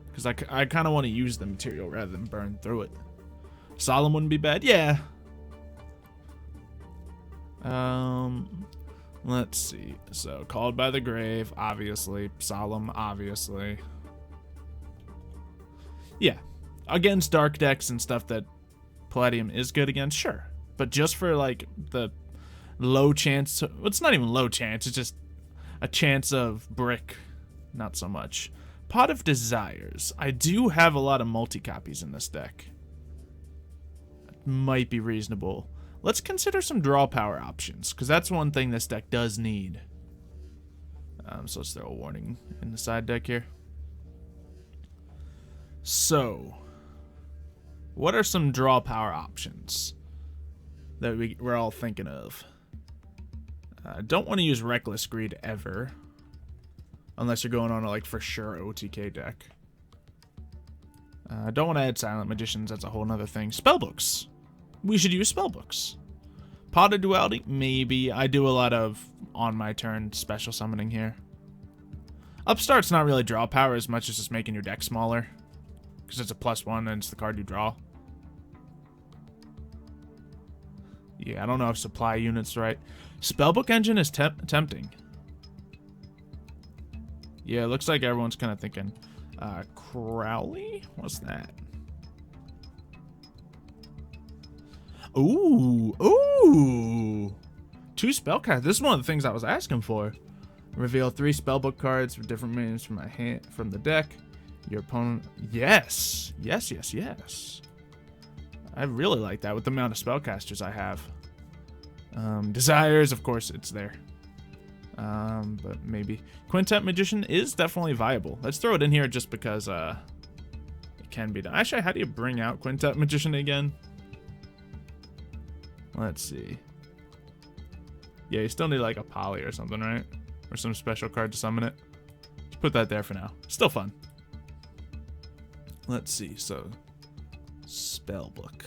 Because I kind of want to use the material rather than burn through it. Solemn wouldn't be bad. Yeah. Let's see. So, Called by the Grave, obviously. Solemn, obviously. Yeah. Against dark decks and stuff that Palladium is good against, sure. But just for, like, the low chance... well, it's not even low chance. It's just a chance of brick. Not so much. Pot of Desires. I do have a lot of multi-copies in this deck. That might be reasonable. Let's consider some draw power options, because that's one thing this deck does need. So let's throw a warning in the side deck here. So, what are some draw power options that we're all thinking of? Don't want to use Reckless Greed ever. Unless you're going on a, like, for sure OTK deck. Don't want to add Silent Magicians. That's a whole nother thing. Spellbooks. We should use spellbooks. Pot of Duality? Maybe. I do a lot of on my turn special summoning here. Upstart's not really draw power as much as just making your deck smaller. Because it's a +1 and it's the card you draw. Yeah, I don't know if supply unit's right. Spellbook Engine is tempting. Yeah, it looks like everyone's kind of thinking, Crowley? What's that? Ooh, ooh. 2 spell cards. This is one of the things I was asking for. Reveal 3 spellbook cards with different meanings from my hand, from the deck. Your opponent. Yes, yes, yes, yes. I really like that with the amount of spellcasters I have. Desires, of course, it's there. But maybe Quintet Magician is definitely viable. Let's throw it in here just because it can be done. Actually, how do you bring out Quintet Magician again? Let's see. Yeah, you still need like a poly or something, right? Or some special card to summon it. Just put that there for now. Still fun. Let's see. So, spellbook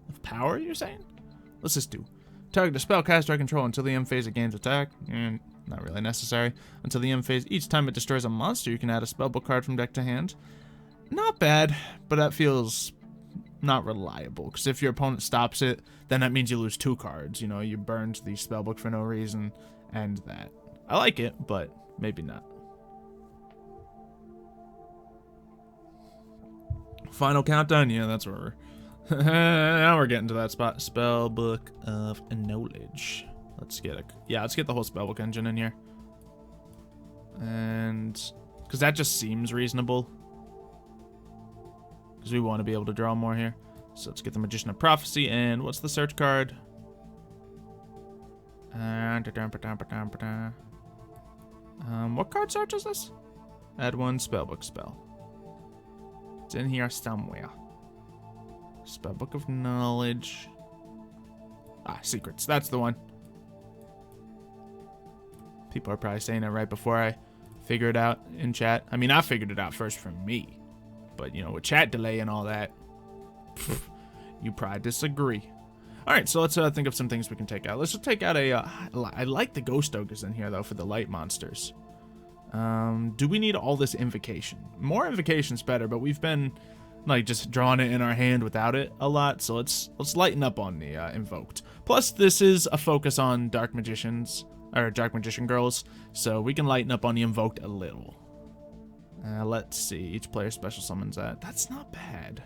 of power, you're saying? Let's just do. Target a spellcaster I control until the end phase it gains attack. Not really necessary. Until the end phase, each time it destroys a monster, you can add a spellbook card from deck to hand. Not bad, but that feels not reliable. Because if your opponent stops it, then that means you lose 2 cards. You know, you burned the spellbook for no reason, and that. I like it, but maybe not. Final countdown? Yeah, that's where we're... now we're getting to that spot. Spellbook of Knowledge. Let's get let's get the whole Spellbook Engine in here. And because that just seems reasonable. Because we want to be able to draw more here. So let's get the Magician of Prophecy. And what's the search card? What card search is this? Add 1 Spellbook spell. It's in here somewhere. Spellbook of Knowledge. Secrets. That's the one. People are probably saying it right before I figure it out in chat. I mean, I figured it out first for me. But, you know, with chat delay and all that, you probably disagree. Alright, so let's think of some things we can take out. Let's just take out a... I like the Ghost Ogres in here, though, for the light monsters. Do we need all this Invocation? More Invocation's better, but we've been... like just drawing it in our hand without it a lot, so let's lighten up on the Invoked. Plus, this is a focus on Dark Magicians, or Dark Magician girls, so we can lighten up on the Invoked a little. Let's see, each player special summons that. That's not bad.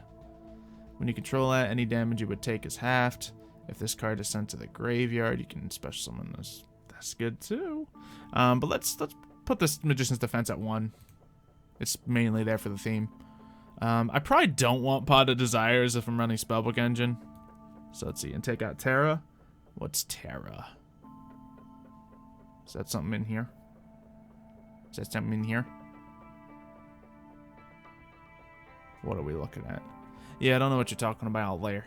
When you control that, any damage you would take is halved. If this card is sent to the graveyard, you can special summon this. That's good too. But let's put this Magician's Defense at 1. It's mainly there for the theme. I probably don't want Pot of Desires if I'm running Spellbook Engine. So let's see, and take out Terra. What's Terra? Is that something in here? Is that something in here? What are we looking at? Yeah, I don't know what you're talking about there.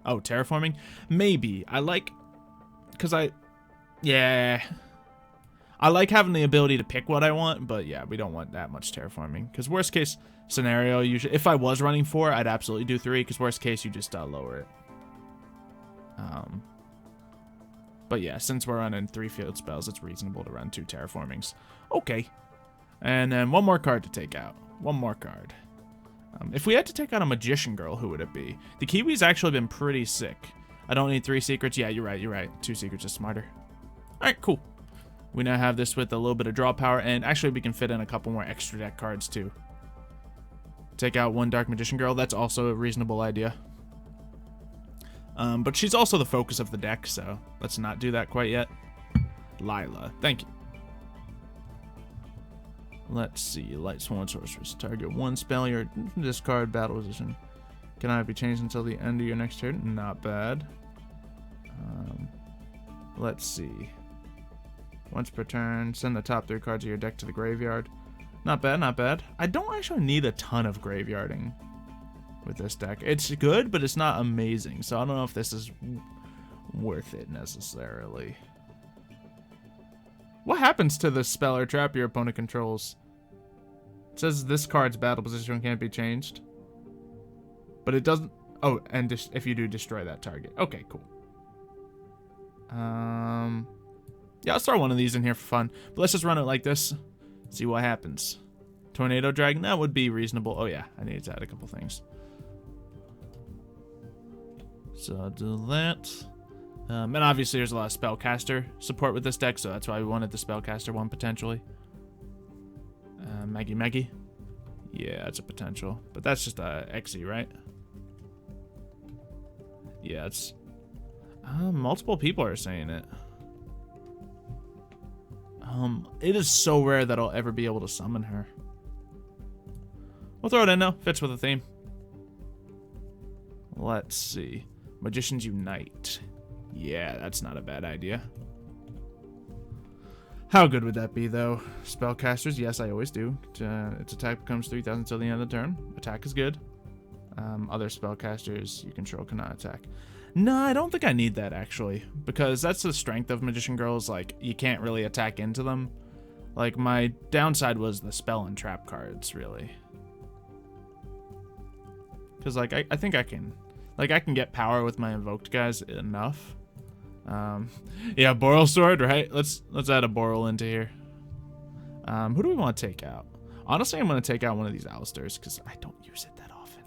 Oh, terraforming? Maybe. I like... Yeah. I like having the ability to pick what I want, but yeah, we don't want that much terraforming. Because worst case scenario, usually, if I was running 4, I'd absolutely do 3, because worst case, you just lower it. But yeah, since we're running 3 field spells, it's reasonable to run 2 terraformings. Okay. And then one more card to take out. One more card. If we had to take out a Magician Girl, who would it be? The Kiwi's actually been pretty sick. I don't need 3 secrets. Yeah, you're right. 2 secrets is smarter. Alright, cool. We now have this with a little bit of draw power, and actually we can fit in a couple more extra deck cards too. Take out 1 Dark Magician Girl. That's also a reasonable idea. But she's also the focus of the deck, so let's not do that quite yet. Lila. Thank you. Let's see. Light Sworn Sorceress. Target 1 spell. Your discard battle position cannot be changed until the end of your next turn. Not bad. Let's see. Once per turn, send the top 3 cards of your deck to the graveyard. Not bad, not bad. I don't actually need a ton of graveyarding with this deck. It's good, but it's not amazing, so I don't know if this is worth it necessarily. What happens to the spell or trap your opponent controls? It says this card's battle position can't be changed. But it doesn't... Oh, and if you do, destroy that target. Okay, cool. Yeah, I'll throw one of these in here for fun. But let's just run it like this. See what happens. Tornado Dragon, that would be reasonable. Oh yeah, I need to add a couple things. So I'll do that. And obviously there's a lot of Spellcaster support with this deck, so that's why we wanted the Spellcaster one potentially. Maggie. Yeah, it's a potential. But that's just a Xe, right? Yeah, it's... multiple people are saying it. It is so rare that I'll ever be able to summon her. We'll throw it in though. Fits with the theme. Let's see. Magicians Unite. Yeah, that's not a bad idea. How good would that be, though? Spellcasters, yes, I always do. Its attack becomes 3,000 until the end of the turn. Attack is good. Other spellcasters you control cannot attack. No, I don't think I need that, actually. Because that's the strength of Magician Girls. Like, you can't really attack into them. Like, my downside was the spell and trap cards, really. Because, like, I think I can... Like, I can get power with my invoked guys enough. Yeah, Boral Sword, right? Let's add a Boral into here. Who do we want to take out? Honestly, I'm going to take out one of these Alistairs because I don't use it that often.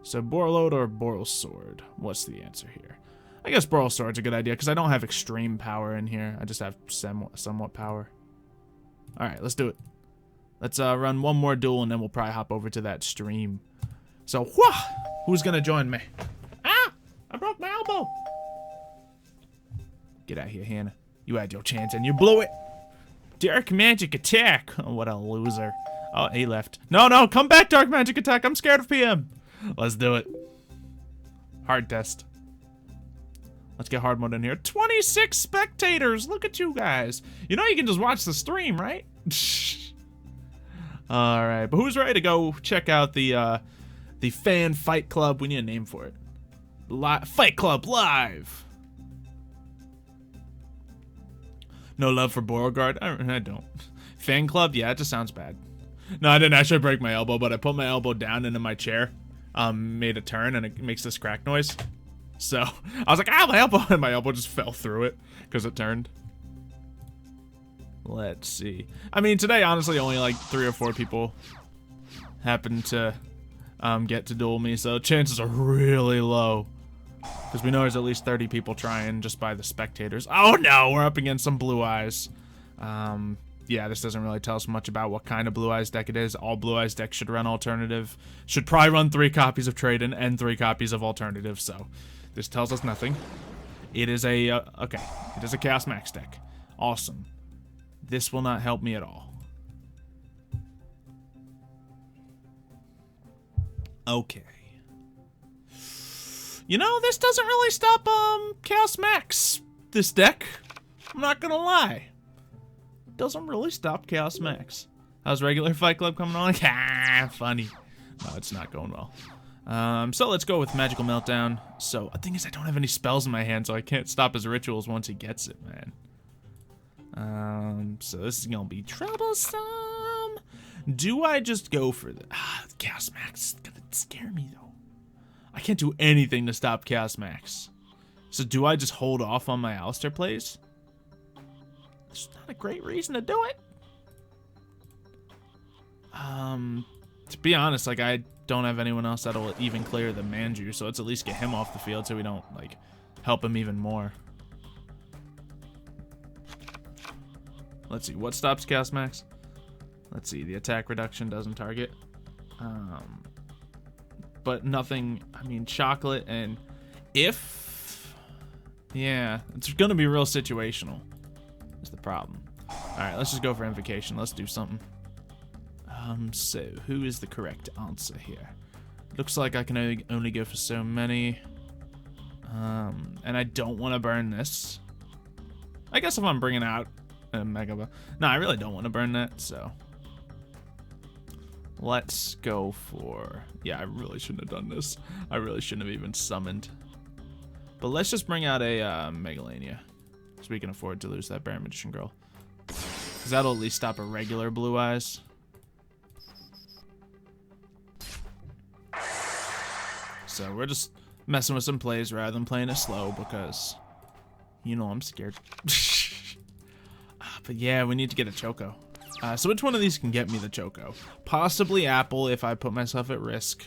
So, Borload or Boral Sword? What's the answer here? I guess Boral Sword's a good idea because I don't have extreme power in here. I just have somewhat power. Alright, let's do it. Let's run one more duel and then we'll probably hop over to that stream. So, who's going to join me? Ah! I broke my elbow! Get out of here, Hannah. You had your chance and you blew it. Dark Magic Attack. Oh, what a loser. Oh, he left. No, come back, Dark Magic Attack. I'm scared of PM. Let's do it. Hard test. Let's get hard mode in here. 26 spectators. Look at you guys. You know you can just watch the stream, right? All right, but who's ready to go check out the fan fight club? We need a name for it. Fight Club Live. No love for Beauregard? I don't. Fan club? Yeah, it just sounds bad. No, I didn't actually break my elbow, but I put my elbow down into my chair, made a turn, and it makes this crack noise. So, I was like, ah, my elbow, and my elbow just fell through it, because it turned. Let's see. I mean, today, honestly, only like 3 or 4 people happened to get to duel me, so chances are really low. Because we know there's at least 30 people trying just by the spectators. Oh no, we're up against some Blue Eyes. Yeah, this doesn't really tell us much about what kind of Blue Eyes deck it is. All Blue Eyes decks should run Alternative. Should probably run 3 copies of Trade-In and 3 copies of Alternative, so this tells us nothing. It is a, okay, it is a Chaos Max deck. Awesome. This will not help me at all. Okay. You know, this doesn't really stop Chaos Max, this deck. I'm not gonna lie. Doesn't really stop Chaos Max. How's regular Fight Club coming on? Ah, funny. No, it's not going well. So let's go with Magical Meltdown. So the thing is, I don't have any spells in my hand, so I can't stop his rituals once he gets it, man. So this is gonna be troublesome. Do I just go for the Chaos Max? Is gonna scare me though. I can't do anything to stop Chaos Max. So do I just hold off on my Alistair plays? It's not a great reason to do it. To be honest, like, I don't have anyone else that'll even clear the Manju, so let's at least get him off the field so we don't, like, help him even more. Let's see, what stops Chaos Max? Let's see, the attack reduction doesn't target. But nothing, I mean, chocolate and if, yeah, it's gonna be real situational, is the problem. All right, let's just go for Invocation. Let's do something. So who is the correct answer here? Looks like I can only go for so many. And I don't want to burn this. I guess if I'm bringing out a Mega... No, I really don't want to burn that, so... Let's go for... Yeah, I really shouldn't have done this. I really shouldn't have even summoned. But let's just bring out a Megalania. So we can afford to lose that Bear Magician Girl. Because that'll at least stop a regular Blue Eyes. So we're just messing with some plays rather than playing it slow because, you know, I'm scared. But yeah, we need to get a Choco. So which one of these can get me the Choco? Possibly Apple if I put myself at risk.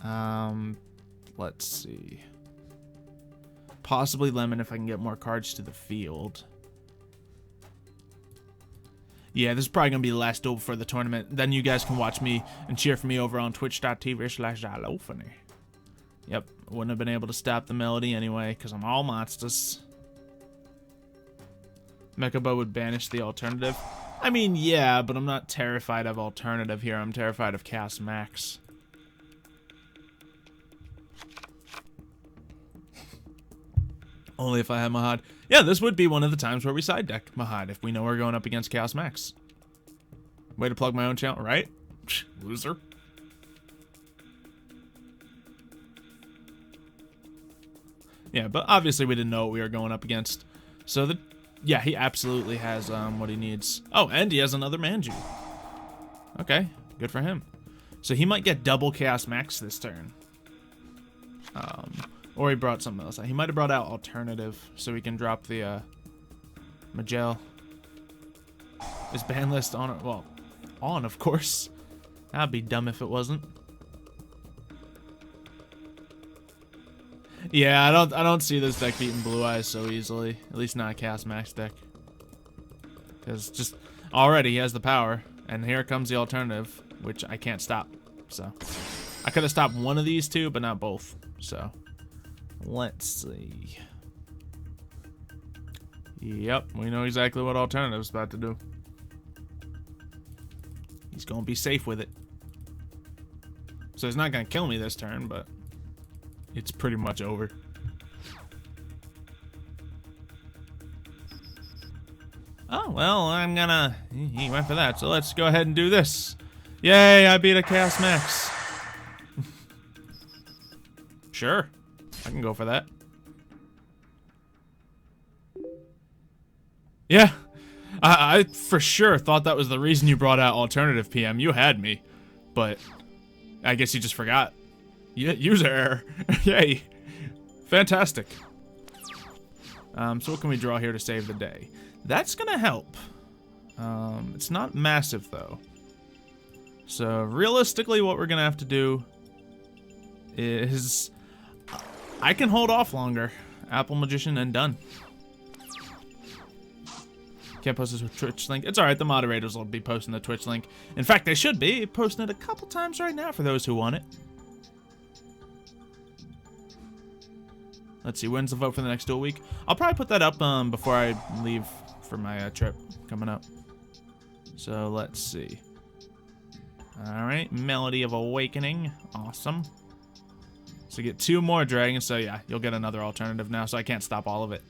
Let's see. Possibly Lemon if I can get more cards to the field. Yeah, this is probably going to be the last duel before the tournament. Then you guys can watch me and cheer for me over on twitch.tv/Xylophony. Yep, wouldn't have been able to stop the Melody anyway, because I'm all monsters. Mechabo would banish the alternative. I mean, yeah, but I'm not terrified of alternative here. I'm terrified of Chaos Max. Only if I have Mahad. Yeah, this would be one of the times where we side deck Mahad if we know we're going up against Chaos Max. Way to plug my own channel, right? Loser. Yeah, but obviously we didn't know what we were going up against. So, yeah, he absolutely has what he needs. Oh, and he has another Manju. Okay, good for him. So he might get double Chaos Max this turn. Or he brought something else. He might have brought out Alternative so we can drop the Magel. Is ban list on? Well, on, of course. That'd be dumb if it wasn't. Yeah, I don't see this deck beating Blue Eyes so easily. At least not a Chaos Max deck. Because just already he has the power. And here comes the alternative, which I can't stop. So I could have stopped one of these two, but not both. So let's see. Yep, we know exactly what alternative's about to do. He's gonna be safe with it. So he's not gonna kill me this turn, but it's pretty much over. Oh, well, I'm gonna... He went for that, so let's go ahead and do this. Yay, I beat a Chaos Max. Sure, I can go for that. Yeah, I for sure thought that was the reason you brought out Alternative PM. You had me, but I guess you just forgot. User error. Yay. Fantastic. So what can we draw here to save the day? That's gonna help. It's not massive though. So realistically what we're gonna have to do is I can hold off longer. Apple Magician and done. Can't post this with Twitch link. It's alright, the moderators will be posting the Twitch link. In fact, they should be posting it a couple times right now for those who want it. Let's see, when's the vote for the next duel week? I'll probably put that up before I leave for my trip coming up. So let's see. Alright, Melody of Awakening. Awesome. So get 2 more dragons, so yeah, you'll get another alternative now, so I can't stop all of it.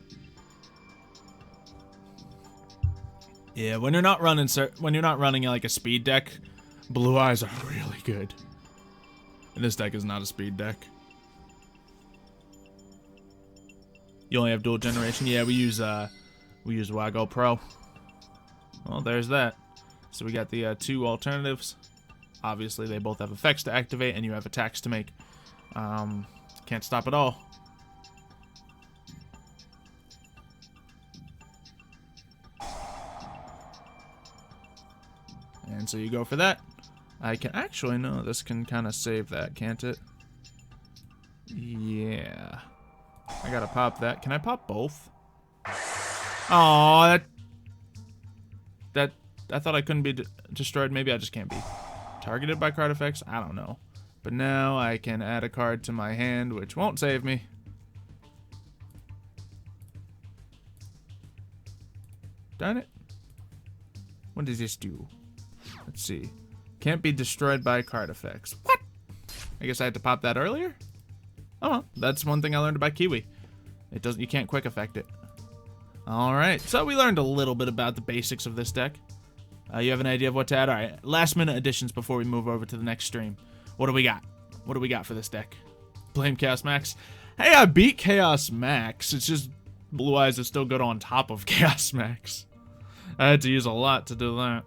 Yeah, when you're not running like a speed deck, blue eyes are really good. And this deck is not a speed deck. You only have dual generation? Yeah, we use Yugioh Pro. Well, there's that. So we got the 2 alternatives. Obviously, they both have effects to activate, and you have attacks to make. Can't stop it all. And so you go for that. I can actually, no, this can kind of save that, can't it? Yeah. I gotta pop that. Can I pop both? Oh, that I thought I couldn't be destroyed. Maybe I just can't be targeted by card effects. I don't know. But now I can add a card to my hand, which won't save me. Darn it. What does this do? Let's see. Can't be destroyed by card effects. What? I guess I had to pop that earlier? Oh, well, that's one thing I learned about Kiwi. You can't quick effect it. Alright, so we learned a little bit about the basics of this deck. You have an idea of what to add? Alright, last minute additions before we move over to the next stream. What do we got? What do we got for this deck? Blame Chaos Max. Hey, I beat Chaos Max. It's just Blue Eyes is still good on top of Chaos Max. I had to use a lot to do that.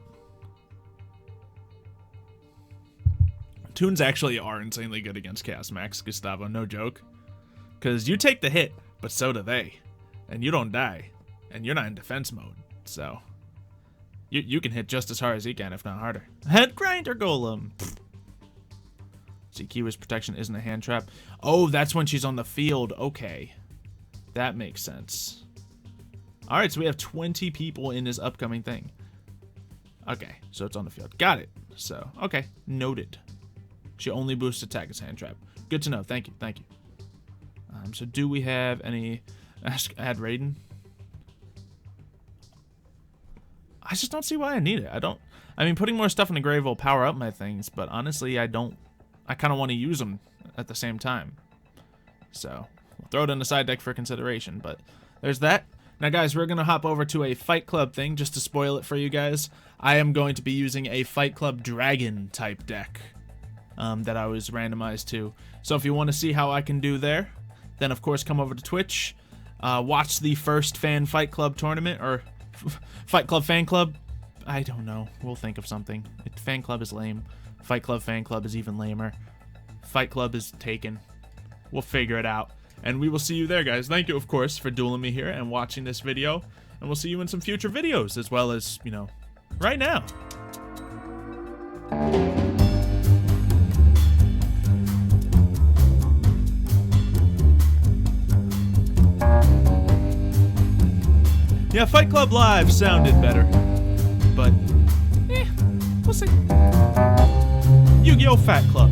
Toons actually are insanely good against Chaos Max, Gustavo, no joke. Because you take the hit, but so do they. And you don't die. And you're not in defense mode, so... You can hit just as hard as he can, if not harder. Head Grinder Golem! See, Kiwi's protection isn't a hand trap. Oh, that's when she's on the field. Okay. That makes sense. Alright, so we have 20 people in this upcoming thing. Okay, so it's on the field. Got it. So, okay. Noted. She only boosts attack as hand trap. Good to know. Thank you. Thank you. So do we have any... Add Raiden? I just don't see why I need it. I mean, putting more stuff in the grave will power up my things, but honestly, I kind of want to use them at the same time. So, we'll throw it in the side deck for consideration, but there's that. Now, guys, we're going to hop over to a Fight Club thing, just to spoil it for you guys. I am going to be using a Fight Club Dragon type deck that I was randomized to. So if you want to see how I can do there, then of course come over to Twitch, watch the first Fan Fight Club tournament, or Fight Club Fan Club. I don't know. We'll think of something. Fan Club is lame. Fight Club Fan Club is even lamer. Fight Club is taken. We'll figure it out. And we will see you there, guys. Thank you, of course, for dueling me here and watching this video. And we'll see you in some future videos, as well as, you know, right now. Yeah, Fight Club Live sounded better, but we'll see. Yu-Gi-Oh! Fat Club.